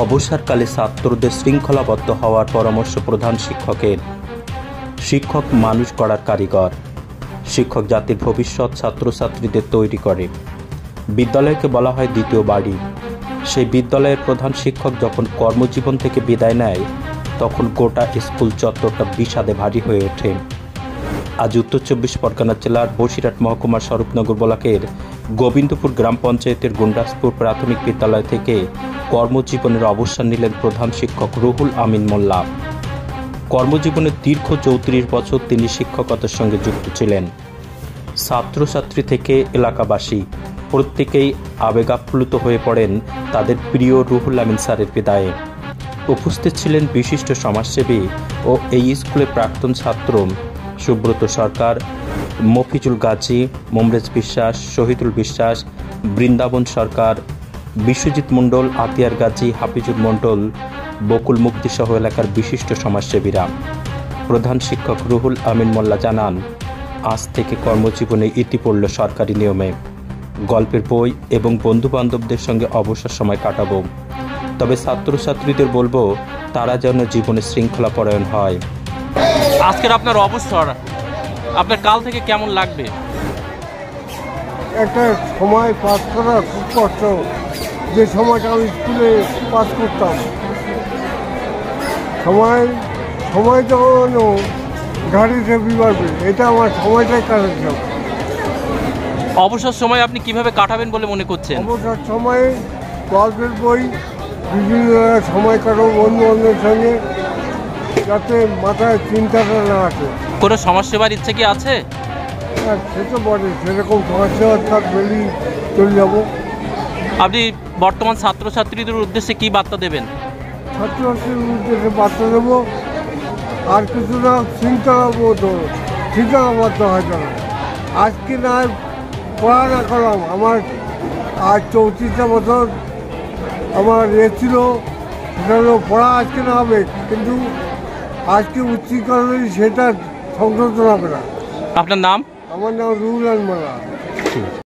অবসরকালে ছাত্রদের শৃঙ্খলাবদ্ধ হওয়ার পরামর্শ প্রধান শিক্ষকের। শিক্ষক মানুষ গড়ার কারিগর। শিক্ষক জাতির ভবিষ্যৎ ছাত্রছাত্রীদের তৈরি করে। বিদ্যালয়কে বলা হয় দ্বিতীয় বাড়ি। সেই বিদ্যালয়ের প্রধান শিক্ষক যখন কর্মজীবন থেকে বিদায় নেয়, তখন গোটা স্কুল চত্বরটা বিষাদে ভারী হয়ে ওঠে। আজ উত্তর 24 পরগনা জেলার বসিরহাট মহকুমার স্বরূপনগর ব্লকের গোবিন্দপুর গ্রাম পঞ্চায়েতের গুন্ডাসপুর প্রাথমিক বিদ্যালয় থেকে কর্মজীবনের অবসান নিলেন প্রধান শিক্ষক রুহুল আমিন মোল্লা। কর্মজীবনের দীর্ঘ 34 বছর তিনি শিক্ষকতার সঙ্গে যুক্ত ছিলেন। ছাত্রছাত্রী থেকে এলাকাবাসী প্রত্যেকেই আবেগাপ্লুত হয়ে পড়েন তাদের প্রিয় রুহুল আমিন স্যারের বিদায়ে। উপস্থিত ছিলেন বিশিষ্ট সমাজসেবী ও এই স্কুলের প্রাক্তন ছাত্র সুব্রত সরকার, মফিজুল গাজী, মোমরেজ বিশ্বাস, শহীদুল বিশ্বাস, বৃন্দাবন সরকার, বিশ্বজিৎ মণ্ডল, আতিয়ার গাজী, হাফিজুর মণ্ডল, বকুল মুক্তি সহ এলাকার বিশিষ্ট সমাজসেবীরা। প্রধান শিক্ষক রুহুল আমিন মোল্লা জানান, আজ থেকে কর্মজীবনে ইতি পড়ল সরকারি নিয়মে। গল্পের বই এবং বন্ধুবান্ধবদের সঙ্গে অবসর সময় কাটাবো। তবে ছাত্রছাত্রীদের বলবো তারা যেন জীবনে শৃঙ্খলা পরায়ণ হয়। আজকের আপনার অবসর, আপনার কাল থেকে কেমন লাগবে? একটা সময় পাস করা খুব কষ্ট। যে সময়টা আমি স্কুলে পাস করতাম, সময় যখন গাড়িতে বিবাড়বে, এটা আমার সময়টাই কাটাচ্ছিলাম। অবসর সময় আপনি কিভাবে কাটাবেন বলে মনে করছেন? অবসর সময়ে গল্পের বই, বিভিন্ন সময় কাটাবো বন্ধু বান্ধবের সঙ্গে, যাতে মাথায় চিন্তাটা না আসে। কোনো সমাজসেবার ইচ্ছে কি আছে? হ্যাঁ, সে তো বটে, সেরকম সমাজসেবার কাজ বেরিয়ে চলে যাবো। আপনি বর্তমান ছাত্রছাত্রীদের উদ্দেশ্যে কি বার্তা দেবেন? ছাত্রছাত্রীর উদ্দেশ্যে বার্তা দেবো, আর কিছু না, শৃঙ্খলাবদ্ধ হয় যেন। আজকে না পড়া না করলাম, আমার আজ 34টা বছর আমার ছিল, সেটা হলো পড়া আজকে না হবে, কিন্তু আজকে উচ্চীকরণ সেটা সংশোধন হবে না। আপনার নাম? আমার নাম রুহুল আমিন মোল্লা।